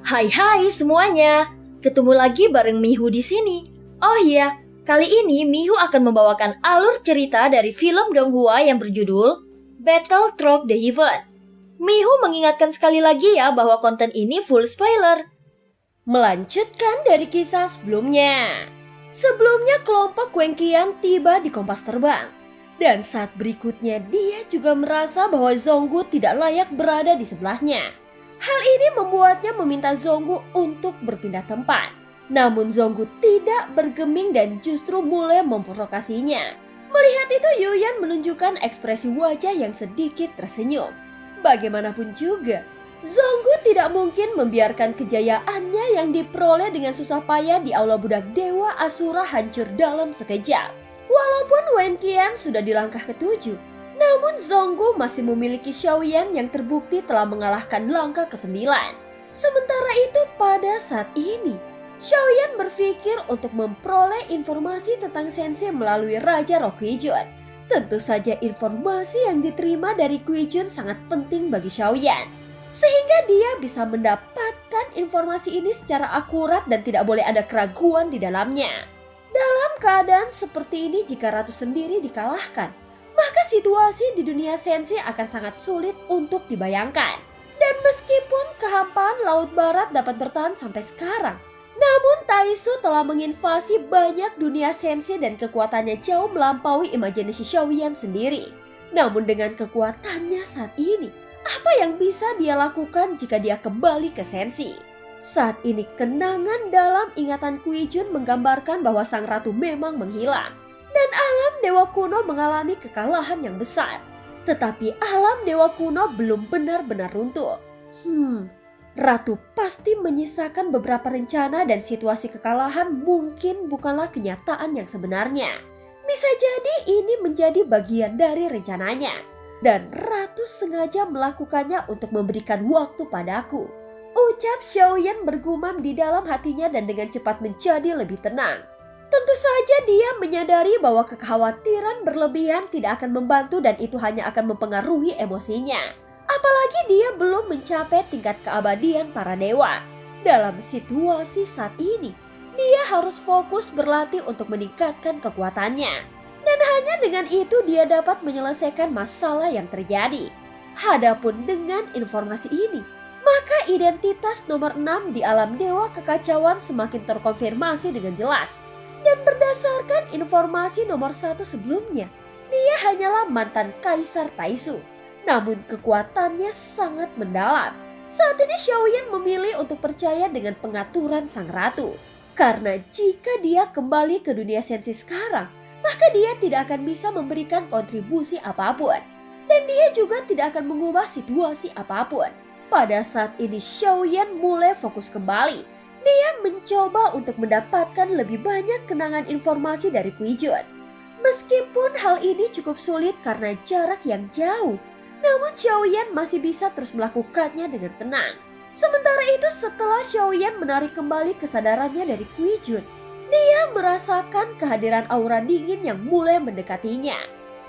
Hai semuanya, ketemu lagi bareng Mihu di sini. Oh iya, kali ini Mihu akan membawakan alur cerita dari film Donghua yang berjudul Battle Through the Heaven. Mihu mengingatkan sekali lagi ya bahwa konten ini full spoiler. Melanjutkan dari kisah sebelumnya. Sebelumnya kelompok Wang Qian tiba di kompas terbang. Dan saat berikutnya dia juga merasa bahwa Zhonggu tidak layak berada di sebelahnya. Hal ini membuatnya meminta Zhonggu untuk berpindah tempat. Namun Zhonggu tidak bergeming dan justru mulai memprovokasinya. Melihat itu Yuyan menunjukkan ekspresi wajah yang sedikit tersenyum. Bagaimanapun juga, Zhonggu tidak mungkin membiarkan kejayaannya yang diperoleh dengan susah payah di aula budak dewa Asura hancur dalam sekejap. Walaupun Wen Qian sudah di langkah ketujuh, namun Zhonggu masih memiliki Xiaoyan yang terbukti telah mengalahkan langkah ke-9. Sementara itu pada saat ini, Xiaoyan berpikir untuk memperoleh informasi tentang Sensei melalui Raja Roh Kuijun. Tentu saja informasi yang diterima dari Kuijun sangat penting bagi Xiaoyan, sehingga dia bisa mendapatkan informasi ini secara akurat dan tidak boleh ada keraguan di dalamnya. Dalam keadaan seperti ini jika Ratu sendiri dikalahkan, maka situasi di dunia Sensei akan sangat sulit untuk dibayangkan. Dan meskipun kehampaan Laut Barat dapat bertahan sampai sekarang, namun Taisu telah menginvasi banyak dunia Sensei dan kekuatannya jauh melampaui imajinasi Xiaoyan sendiri. Namun dengan kekuatannya saat ini, apa yang bisa dia lakukan jika dia kembali ke Sensei? Saat ini kenangan dalam ingatan Kuijun menggambarkan bahwa sang ratu memang menghilang. Dan alam dewa kuno mengalami kekalahan yang besar. Tetapi alam dewa kuno belum benar-benar runtuh. Ratu pasti menyisakan beberapa rencana dan situasi kekalahan mungkin bukanlah kenyataan yang sebenarnya. Bisa jadi ini menjadi bagian dari rencananya. Dan Ratu sengaja melakukannya untuk memberikan waktu padaku. Ucap Xiaoyan bergumam di dalam hatinya dan dengan cepat menjadi lebih tenang. Tentu saja dia menyadari bahwa kekhawatiran berlebihan tidak akan membantu dan itu hanya akan mempengaruhi emosinya. Apalagi dia belum mencapai tingkat keabadian para dewa. Dalam situasi saat ini, dia harus fokus berlatih untuk meningkatkan kekuatannya. Dan hanya dengan itu dia dapat menyelesaikan masalah yang terjadi. Hadapun dengan informasi ini, maka identitas nomor 6 di alam dewa kekacauan semakin terkonfirmasi dengan jelas. Dan berdasarkan informasi nomor 1 sebelumnya, dia hanyalah mantan Kaisar Taisu. Namun kekuatannya sangat mendalam. Saat ini Xiaoyan memilih untuk percaya dengan pengaturan sang ratu. Karena jika dia kembali ke dunia Sensei sekarang, maka dia tidak akan bisa memberikan kontribusi apapun. Dan dia juga tidak akan mengubah situasi apapun. Pada saat ini Xiaoyan mulai fokus kembali. Dia mencoba untuk mendapatkan lebih banyak kenangan informasi dari Kuijun. Meskipun hal ini cukup sulit karena jarak yang jauh, namun Xiaoyan masih bisa terus melakukannya dengan tenang. Sementara itu setelah Xiaoyan menarik kembali kesadarannya dari Kuijun, dia merasakan kehadiran aura dingin yang mulai mendekatinya.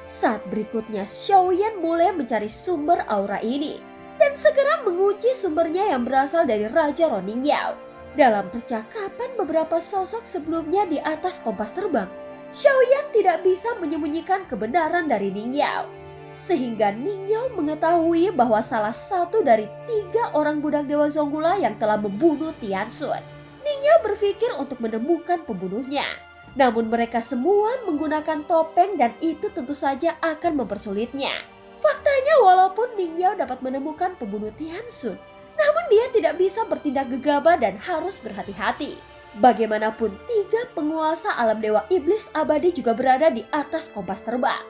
Saat berikutnya Xiaoyan mulai mencari sumber aura ini dan segera menguji sumbernya yang berasal dari Raja Roh Ningyao. Dalam percakapan beberapa sosok sebelumnya di atas kompas terbang, Xiaoyan tidak bisa menyembunyikan kebenaran dari Ningyao. Sehingga Ningyao mengetahui bahwa salah satu dari 3 orang budak dewa Zonggula yang telah membunuh Tianxun. Ningyao berpikir untuk menemukan pembunuhnya. Namun mereka semua menggunakan topeng dan itu tentu saja akan mempersulitnya. Faktanya walaupun Ningyao dapat menemukan pembunuh Tianxun, namun dia tidak bisa bertindak gegabah dan harus berhati-hati. Bagaimanapun 3 penguasa alam dewa iblis abadi juga berada di atas kompas terbang.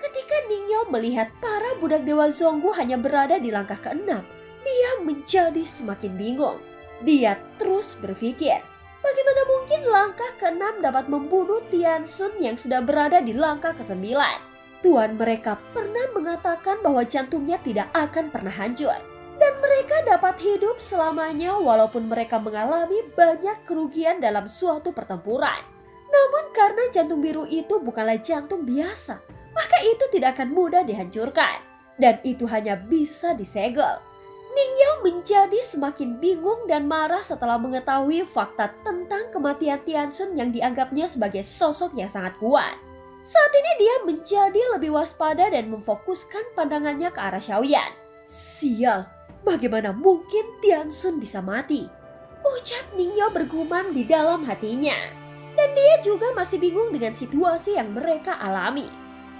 Ketika Ningyao melihat para budak dewa Zhonggu hanya berada di langkah ke-6, dia menjadi semakin bingung. Dia terus berpikir, bagaimana mungkin langkah ke-6 dapat membunuh Tianxun yang sudah berada di langkah ke-9? Tuan mereka pernah mengatakan bahwa jantungnya tidak akan pernah hancur. Dan mereka dapat hidup selamanya walaupun mereka mengalami banyak kerugian dalam suatu pertempuran. Namun karena jantung biru itu bukanlah jantung biasa, maka itu tidak akan mudah dihancurkan. Dan itu hanya bisa disegel. Ning Yao menjadi semakin bingung dan marah setelah mengetahui fakta tentang kematian Tianxun yang dianggapnya sebagai sosok yang sangat kuat. Saat ini dia menjadi lebih waspada dan memfokuskan pandangannya ke arah Xiaoyan. Sial, bagaimana mungkin Tianxun bisa mati? Ucap Ning Yao bergumam di dalam hatinya. Dan dia juga masih bingung dengan situasi yang mereka alami.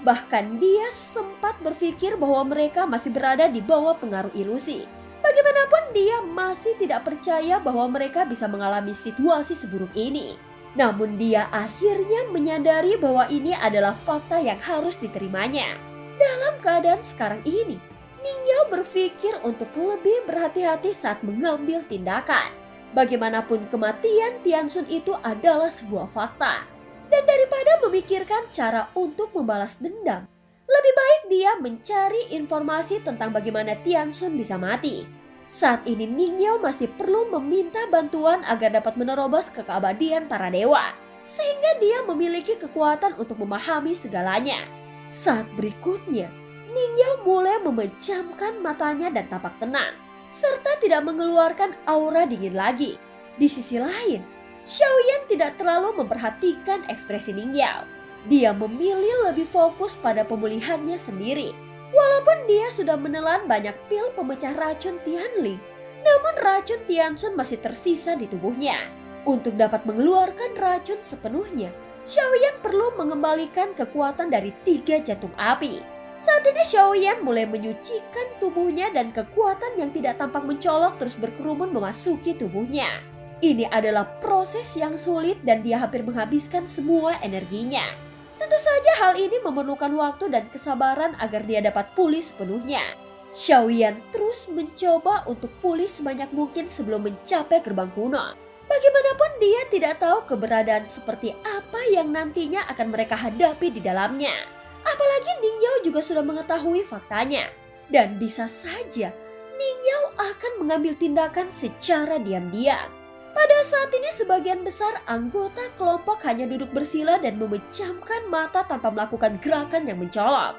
Bahkan dia sempat berpikir bahwa mereka masih berada di bawah pengaruh ilusi. Bagaimanapun dia masih tidak percaya bahwa mereka bisa mengalami situasi seburuk ini. Namun dia akhirnya menyadari bahwa ini adalah fakta yang harus diterimanya. Dalam keadaan sekarang ini, Ning Yao berpikir untuk lebih berhati-hati saat mengambil tindakan. Bagaimanapun kematian Tianxun itu adalah sebuah fakta. Dan daripada memikirkan cara untuk membalas dendam, lebih baik dia mencari informasi tentang bagaimana Tianxun bisa mati. Saat ini Ning Yao masih perlu meminta bantuan agar dapat menerobos ke keabadian para dewa. Sehingga dia memiliki kekuatan untuk memahami segalanya. Saat berikutnya, Ning Yao mulai memejamkan matanya dan tampak tenang. Serta tidak mengeluarkan aura dingin lagi. Di sisi lain, Xiaoyan tidak terlalu memperhatikan ekspresi Ning Yao. Dia memilih lebih fokus pada pemulihannya sendiri. Walaupun dia sudah menelan banyak pil pemecah racun Tianling, namun racun Tianxun masih tersisa di tubuhnya. Untuk dapat mengeluarkan racun sepenuhnya, Xiaoyan perlu mengembalikan kekuatan dari 3 jantung api. Saat ini Xiaoyan mulai menyucikan tubuhnya dan kekuatan yang tidak tampak mencolok terus berkerumun memasuki tubuhnya. Ini adalah proses yang sulit dan dia hampir menghabiskan semua energinya. Tentu saja hal ini memerlukan waktu dan kesabaran agar dia dapat pulih sepenuhnya. Xiaoyan terus mencoba untuk pulih sebanyak mungkin sebelum mencapai gerbang kuno. Bagaimanapun dia tidak tahu keberadaan seperti apa yang nantinya akan mereka hadapi di dalamnya. Apalagi Ning Yao juga sudah mengetahui faktanya. Dan bisa saja Ning Yao akan mengambil tindakan secara diam-diam. Pada saat ini sebagian besar anggota kelompok hanya duduk bersila dan memejamkan mata tanpa melakukan gerakan yang mencolok.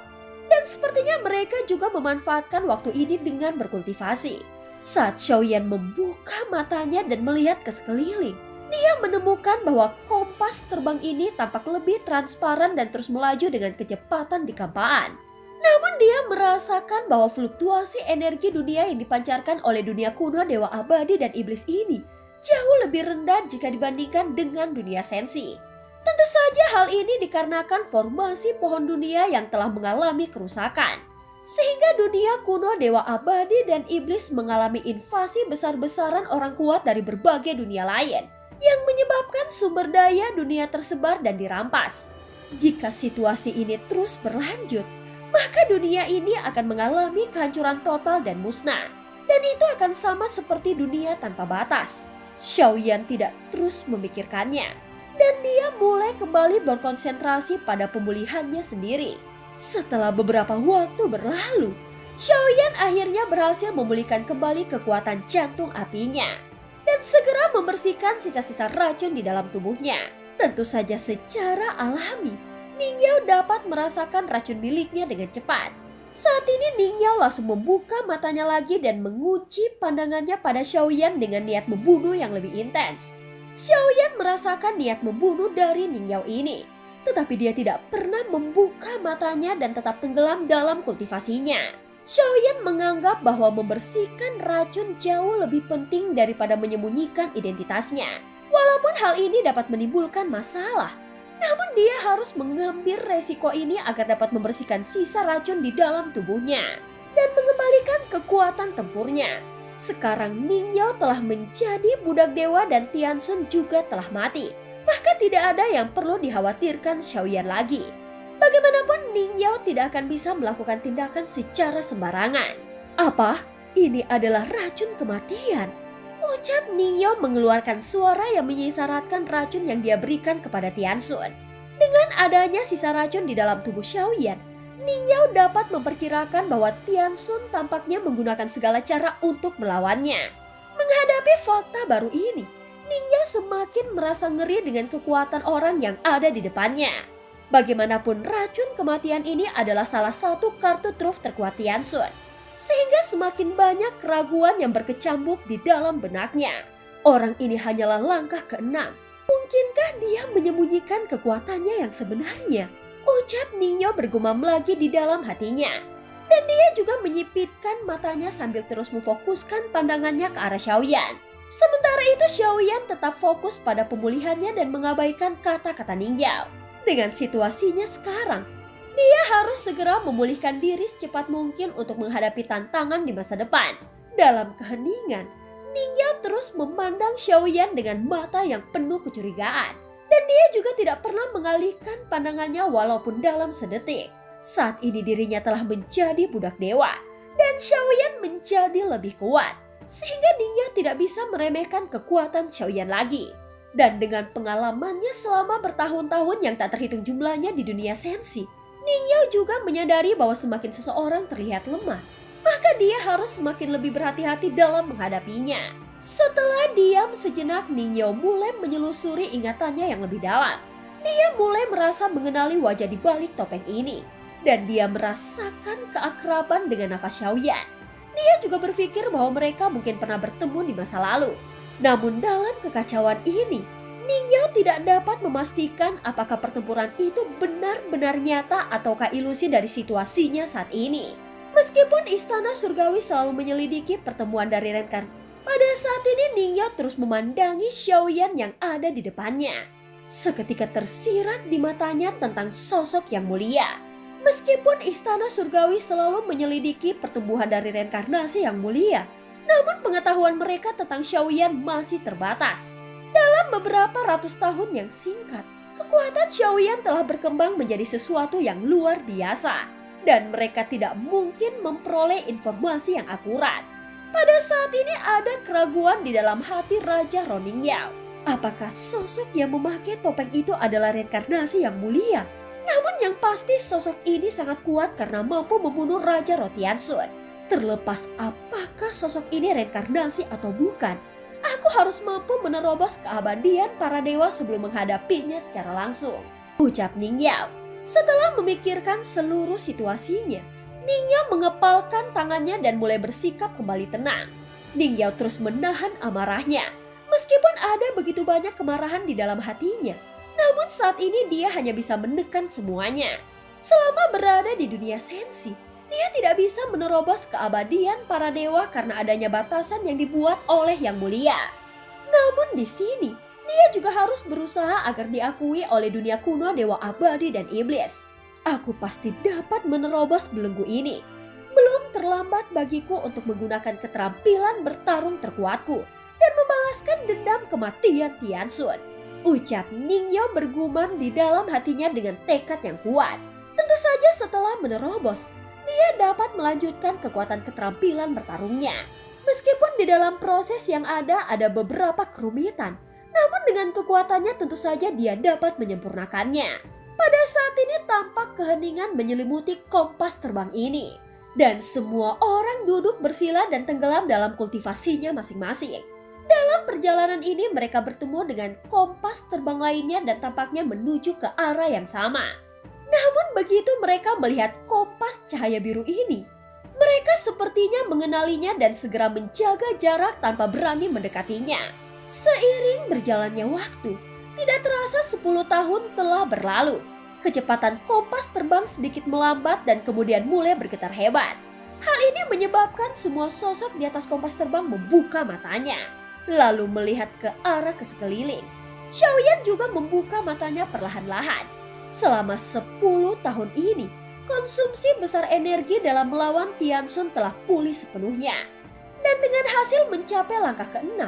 Dan sepertinya mereka juga memanfaatkan waktu ini dengan berkultivasi. Saat Xiaoyan membuka matanya dan melihat ke sekeliling, dia menemukan bahwa kompas terbang ini tampak lebih transparan dan terus melaju dengan kecepatan di kampaan. Namun dia merasakan bahwa fluktuasi energi dunia yang dipancarkan oleh dunia kuno Dewa Abadi dan Iblis ini jauh lebih rendah jika dibandingkan dengan dunia sensi. Tentu saja hal ini dikarenakan formasi pohon dunia yang telah mengalami kerusakan. Sehingga dunia kuno Dewa Abadi dan Iblis mengalami invasi besar-besaran orang kuat dari berbagai dunia lain, yang menyebabkan sumber daya dunia tersebar dan dirampas. Jika situasi ini terus berlanjut, maka dunia ini akan mengalami kehancuran total dan musnah. Dan itu akan sama seperti dunia tanpa batas. Xiaoyan tidak terus memikirkannya. Dan dia mulai kembali berkonsentrasi pada pemulihannya sendiri. Setelah beberapa waktu berlalu, Xiaoyan akhirnya berhasil memulihkan kembali kekuatan jantung apinya. Dan segera membersihkan sisa-sisa racun di dalam tubuhnya. Tentu saja secara alami, Ning Yao dapat merasakan racun miliknya dengan cepat. Saat ini Ning Yao langsung membuka matanya lagi dan mengunci pandangannya pada Xiaoyan dengan niat membunuh yang lebih intens. Xiaoyan merasakan niat membunuh dari Ning Yao ini, tetapi dia tidak pernah membuka matanya dan tetap tenggelam dalam kultivasinya. Xiaoyan menganggap bahwa membersihkan racun jauh lebih penting daripada menyembunyikan identitasnya. Walaupun hal ini dapat menimbulkan masalah, namun dia harus mengambil resiko ini agar dapat membersihkan sisa racun di dalam tubuhnya dan mengembalikan kekuatan tempurnya. Sekarang Ning Yao telah menjadi budak dewa dan Tianxun juga telah mati. Maka tidak ada yang perlu dikhawatirkan Xiaoyan lagi. Bagaimanapun Ning Yao tidak akan bisa melakukan tindakan secara sembarangan. Apa? Ini adalah racun kematian. Ucap Ning Yao mengeluarkan suara yang menyisaratkan racun yang dia berikan kepada Tianxun. Dengan adanya sisa racun di dalam tubuh Xiaoyan, Ning Yao dapat memperkirakan bahwa Tianxun tampaknya menggunakan segala cara untuk melawannya. Menghadapi fakta baru ini, Ning Yao semakin merasa ngeri dengan kekuatan orang yang ada di depannya. Bagaimanapun racun kematian ini adalah salah satu kartu truf terkuat Tianxun. sehingga semakin banyak keraguan yang berkecamuk di dalam benaknya. Orang ini hanyalah langkah keenam. Mungkinkah dia menyembunyikan kekuatannya yang sebenarnya? Ucap Ningyo bergumam lagi di dalam hatinya. Dan dia juga menyipitkan matanya sambil terus memfokuskan pandangannya ke arah Xiaoyan. Sementara itu Xiaoyan tetap fokus pada pemulihannya dan mengabaikan kata-kata Ningyo. Dengan situasinya sekarang, dia harus segera memulihkan diri secepat mungkin untuk menghadapi tantangan di masa depan. Dalam keheningan, Ningyo terus memandang Xiaoyan dengan mata yang penuh kecurigaan. Dan dia juga tidak pernah mengalihkan pandangannya walaupun dalam sedetik. Saat ini dirinya telah menjadi budak dewa. Dan Xiaoyan menjadi lebih kuat. Sehingga Ningyo tidak bisa meremehkan kekuatan Xiaoyan lagi. Dan dengan pengalamannya selama bertahun-tahun yang tak terhitung jumlahnya di dunia sensi, Ningyo juga menyadari bahwa semakin seseorang terlihat lemah, maka dia harus semakin lebih berhati-hati dalam menghadapinya. Setelah diam sejenak, Ningyo mulai menyelusuri ingatannya yang lebih dalam. Dia mulai merasa mengenali wajah di balik topeng ini. Dan dia merasakan keakraban dengan nafas Xiaoyan. Dia juga berpikir bahwa mereka mungkin pernah bertemu di masa lalu. Namun dalam kekacauan ini, Ningyo tidak dapat memastikan apakah pertempuran itu benar-benar nyata ataukah ilusi dari situasinya saat ini. Meskipun istana surgawi selalu menyelidiki pertemuan dari reinkarnasi, pada saat ini Ningyo terus memandangi Xiaoyan yang ada di depannya. Seketika tersirat di matanya tentang sosok yang mulia. Meskipun istana surgawi selalu menyelidiki pertumbuhan dari reinkarnasi yang mulia, namun pengetahuan mereka tentang Xiaoyan masih terbatas. Dalam beberapa ratus tahun yang singkat, kekuatan Xiaoyan telah berkembang menjadi sesuatu yang luar biasa. Dan mereka tidak mungkin memperoleh informasi yang akurat. Pada saat ini ada keraguan di dalam hati Raja Roning Yao. Apakah sosok yang memakai topeng itu adalah reinkarnasi yang mulia? Namun yang pasti sosok ini sangat kuat karena mampu membunuh Raja Rotiansun. Terlepas apakah sosok ini reinkarnasi atau bukan, aku harus mampu menerobos keabadian para dewa sebelum menghadapinya secara langsung, ucap Ningyo. Setelah memikirkan seluruh situasinya, Ningyo mengepalkan tangannya dan mulai bersikap kembali tenang. Ningyo terus menahan amarahnya. Meskipun ada begitu banyak kemarahan di dalam hatinya, namun saat ini dia hanya bisa menekan semuanya. Selama berada di dunia sensi, dia tidak bisa menerobos keabadian para dewa karena adanya batasan yang dibuat oleh Yang Mulia. Namun di sini, dia juga harus berusaha agar diakui oleh dunia kuno dewa abadi dan iblis. Aku pasti dapat menerobos belenggu ini. Belum terlambat bagiku untuk menggunakan keterampilan bertarung terkuatku dan membalaskan dendam kematian Tiansun, ucap Ningyo bergumam di dalam hatinya dengan tekad yang kuat. Tentu saja setelah menerobos, dia dapat melanjutkan kekuatan keterampilan bertarungnya. Meskipun di dalam proses yang ada beberapa kerumitan, namun dengan kekuatannya tentu saja dia dapat menyempurnakannya. Pada saat ini tampak keheningan menyelimuti kompas terbang ini. Dan semua orang duduk bersila dan tenggelam dalam kultivasinya masing-masing. Dalam perjalanan ini mereka bertemu dengan kompas terbang lainnya dan tampaknya menuju ke arah yang sama. Namun begitu mereka melihat kompas cahaya biru ini, mereka sepertinya mengenalinya dan segera menjaga jarak tanpa berani mendekatinya. Seiring berjalannya waktu, tidak terasa 10 tahun telah berlalu. Kecepatan kompas terbang sedikit melambat dan kemudian mulai bergetar hebat. Hal ini menyebabkan semua sosok di atas kompas terbang membuka matanya, lalu melihat ke arah sekeliling. Xiaoyan juga membuka matanya perlahan-lahan. Selama 10 tahun ini, konsumsi besar energi dalam melawan Tiansun telah pulih sepenuhnya. Dan dengan hasil mencapai langkah ke-6,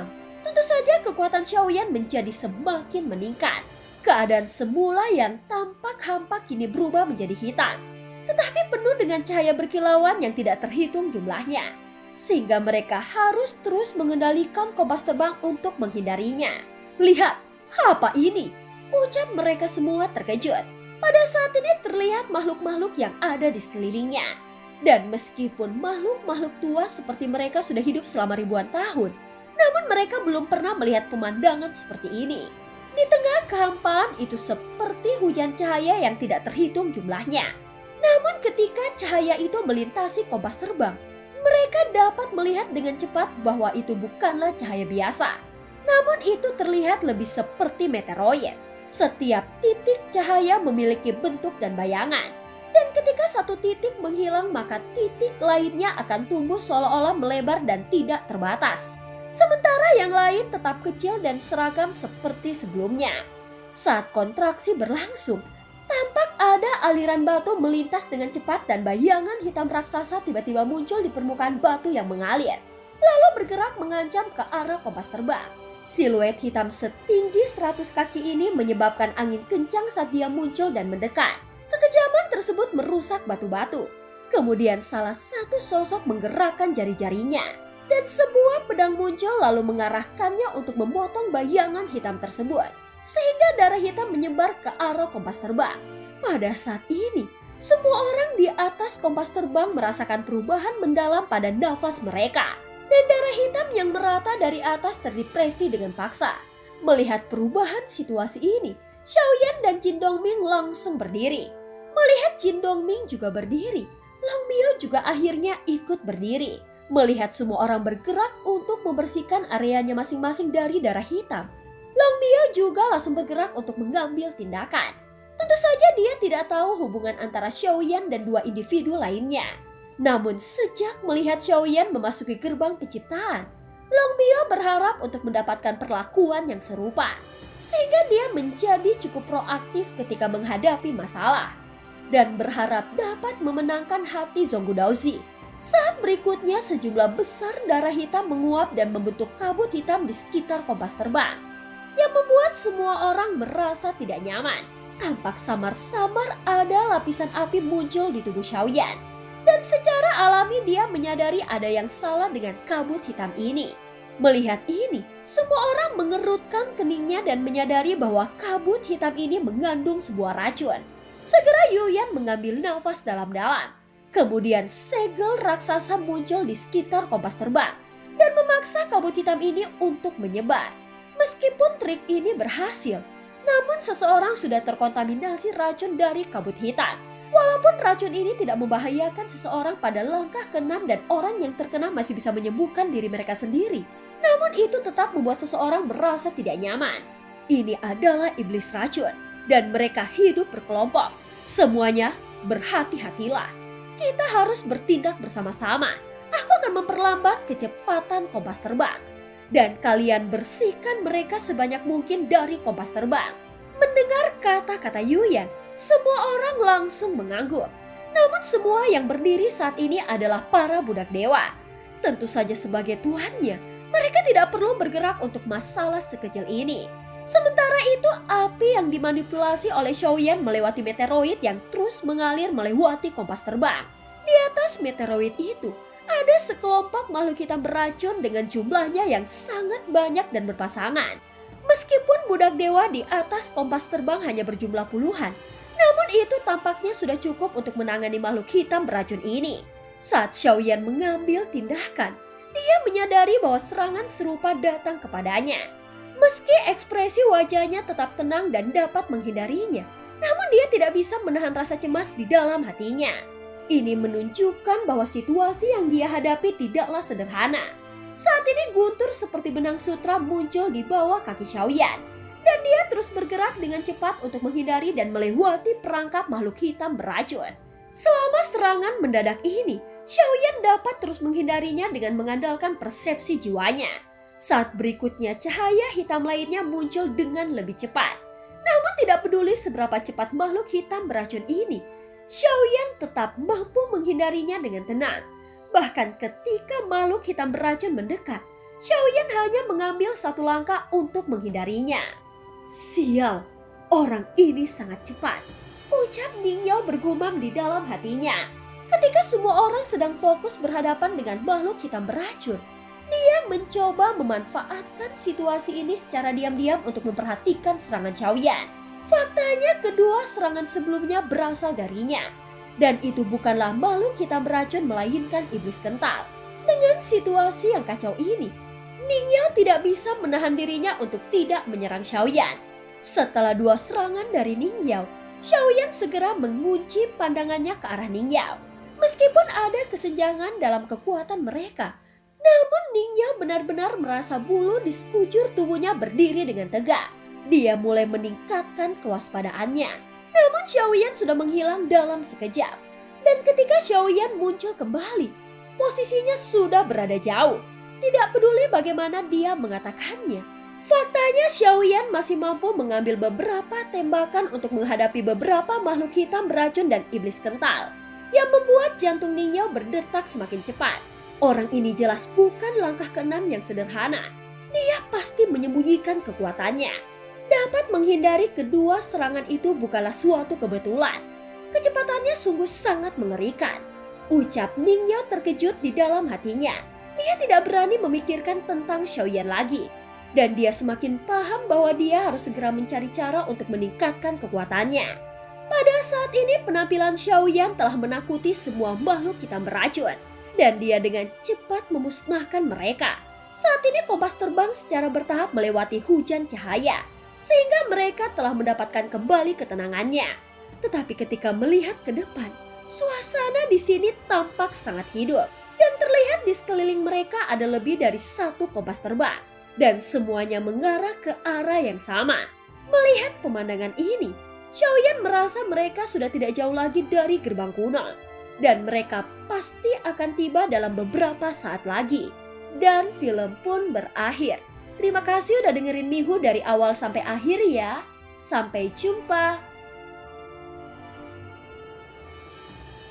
tentu saja kekuatan Xiaoyan menjadi semakin meningkat. Keadaan semula yang tampak hampa kini berubah menjadi hitam, tetapi penuh dengan cahaya berkilauan yang tidak terhitung jumlahnya. Sehingga mereka harus terus mengendalikan kompas terbang untuk menghindarinya. Lihat, apa ini? Ucap mereka semua terkejut. Pada saat ini terlihat makhluk-makhluk yang ada di sekelilingnya. Dan meskipun makhluk-makhluk tua seperti mereka sudah hidup selama ribuan tahun, namun mereka belum pernah melihat pemandangan seperti ini. Di tengah kehampaan itu seperti hujan cahaya yang tidak terhitung jumlahnya. Namun ketika cahaya itu melintasi kompas terbang, Mereka dapat melihat dengan cepat bahwa itu bukanlah cahaya biasa. Namun itu terlihat lebih seperti meteoroid. Setiap titik cahaya memiliki bentuk dan bayangan. Dan ketika satu titik menghilang, maka titik lainnya akan tumbuh seolah-olah melebar dan tidak terbatas. Sementara yang lain tetap kecil dan seragam seperti sebelumnya. Saat kontraksi berlangsung, tampak ada aliran batu melintas dengan cepat dan bayangan hitam raksasa tiba-tiba muncul di permukaan batu yang mengalir. Lalu bergerak mengancam ke arah kompas terbang. Siluet hitam setinggi 100 kaki ini menyebabkan angin kencang saat dia muncul dan mendekat. Kekejaman tersebut merusak batu-batu. Kemudian salah satu sosok menggerakkan jari-jarinya. Dan sebuah pedang muncul lalu mengarahkannya untuk memotong bayangan hitam tersebut. Sehingga darah hitam menyebar ke arah kompas terbang. Pada saat ini, semua orang di atas kompas terbang merasakan perubahan mendalam pada nafas mereka. Dan darah hitam yang merata dari atas terdepresi dengan paksa. Melihat perubahan situasi ini, Xiaoyan dan Jin Dongming langsung berdiri. Melihat Jin Dongming juga berdiri, Long Mio juga akhirnya ikut berdiri. Melihat semua orang bergerak untuk membersihkan areanya masing-masing dari darah hitam, Long Mio juga langsung bergerak untuk mengambil tindakan. Tentu saja dia tidak tahu hubungan antara Xiaoyan dan dua individu lainnya. Namun sejak melihat Xiaoyan memasuki gerbang penciptaan, Long Mio berharap untuk mendapatkan perlakuan yang serupa. Sehingga dia menjadi cukup proaktif ketika menghadapi masalah. Dan berharap dapat memenangkan hati Zhonggu Daozi. Saat berikutnya sejumlah besar darah hitam menguap dan membentuk kabut hitam di sekitar kompas terbang. Yang membuat semua orang merasa tidak nyaman. Tampak samar-samar ada lapisan api muncul di tubuh Xiaoyan. Dan secara alami dia menyadari ada yang salah dengan kabut hitam ini. Melihat ini, semua orang mengerutkan keningnya dan menyadari bahwa kabut hitam ini mengandung sebuah racun. Segera Yuyan mengambil nafas dalam-dalam. Kemudian segel raksasa muncul di sekitar kompas terbang dan memaksa kabut hitam ini untuk menyebar. Meskipun trik ini berhasil, namun seseorang sudah terkontaminasi racun dari kabut hitam. Walaupun racun ini tidak membahayakan seseorang pada langkah ke-6 dan orang yang terkena masih bisa menyembuhkan diri mereka sendiri, namun itu tetap membuat seseorang merasa tidak nyaman. Ini adalah iblis racun dan mereka hidup berkelompok. Semuanya berhati-hatilah. Kita harus bertindak bersama-sama. Aku akan memperlambat kecepatan kompas terbang. Dan kalian bersihkan mereka sebanyak mungkin dari kompas terbang. Mendengar kata-kata Yuyan, semua orang langsung mengangguk. Namun semua yang berdiri saat ini adalah para budak dewa. Tentu saja sebagai tuannya, mereka tidak perlu bergerak untuk masalah sekecil ini. Sementara itu, api yang dimanipulasi oleh Xiaoyan melewati meteoroid yang terus mengalir melewati kompas terbang. Di atas meteoroid itu, ada sekelompok makhluk hitam beracun dengan jumlahnya yang sangat banyak dan berpasangan. Meskipun budak dewa di atas kompas terbang hanya berjumlah puluhan, namun itu tampaknya sudah cukup untuk menangani makhluk hitam beracun ini. Saat Xiaoyan mengambil tindakan, dia menyadari bahwa serangan serupa datang kepadanya. Meski ekspresi wajahnya tetap tenang dan dapat menghindarinya, namun dia tidak bisa menahan rasa cemas di dalam hatinya. Ini menunjukkan bahwa situasi yang dia hadapi tidaklah sederhana. Saat ini guntur seperti benang sutra muncul di bawah kaki Xiaoyan. Dan dia terus bergerak dengan cepat untuk menghindari dan melewati perangkap makhluk hitam beracun. Selama serangan mendadak ini, Xiaoyan dapat terus menghindarinya dengan mengandalkan persepsi jiwanya. Saat berikutnya cahaya hitam lainnya muncul dengan lebih cepat. Namun tidak peduli seberapa cepat makhluk hitam beracun ini, Xiaoyan tetap mampu menghindarinya dengan tenang. Bahkan ketika makhluk hitam beracun mendekat, Xiaoyan hanya mengambil satu langkah untuk menghindarinya. Sial, orang ini sangat cepat, ucap Ning Yao bergumam di dalam hatinya. Ketika semua orang sedang fokus berhadapan dengan makhluk hitam beracun, dia mencoba memanfaatkan situasi ini secara diam-diam untuk memperhatikan serangan Xiaoyan. Faktanya kedua serangan sebelumnya berasal darinya. Dan itu bukanlah makhluk hitam beracun melainkan iblis kental. Dengan situasi yang kacau ini, Ning Yao tidak bisa menahan dirinya untuk tidak menyerang Xiaoyan. Setelah dua serangan dari Ning Yao, Xiaoyan segera mengunci pandangannya ke arah Ning Yao. Meskipun ada kesenjangan dalam kekuatan mereka, namun Ningyo benar-benar merasa bulu di sekujur tubuhnya berdiri dengan tegak. Dia mulai meningkatkan kewaspadaannya. Namun Xiaoyan sudah menghilang dalam sekejap. Dan ketika Xiaoyan muncul kembali, posisinya sudah berada jauh. Tidak peduli bagaimana dia mengatakannya. Faktanya Xiaoyan masih mampu mengambil beberapa tembakan untuk menghadapi beberapa makhluk hitam beracun dan iblis kental, yang membuat jantung Ningyo berdetak semakin cepat. Orang ini jelas bukan langkah keenam yang sederhana. Dia pasti menyembunyikan kekuatannya. Dapat menghindari kedua serangan itu bukanlah suatu kebetulan. Kecepatannya sungguh sangat mengerikan. Ucap Ningyo terkejut di dalam hatinya. Dia tidak berani memikirkan tentang Xiaoyan lagi. Dan dia semakin paham bahwa dia harus segera mencari cara untuk meningkatkan kekuatannya. Pada saat ini penampilan Xiaoyan telah menakuti semua makhluk hitam beracun. Dan dia dengan cepat memusnahkan mereka. Saat ini kompas terbang secara bertahap melewati hujan cahaya. Sehingga mereka telah mendapatkan kembali ketenangannya. Tetapi ketika melihat ke depan, suasana di sini tampak sangat hidup. Dan terlihat di sekeliling mereka ada lebih dari satu kompas terbang. Dan semuanya mengarah ke arah yang sama. Melihat pemandangan ini, Xiaoyan merasa mereka sudah tidak jauh lagi dari gerbang kuno. Dan mereka pasti akan tiba dalam beberapa saat lagi. Dan film pun berakhir. Terima kasih udah dengerin Mihu dari awal sampai akhir ya. Sampai jumpa.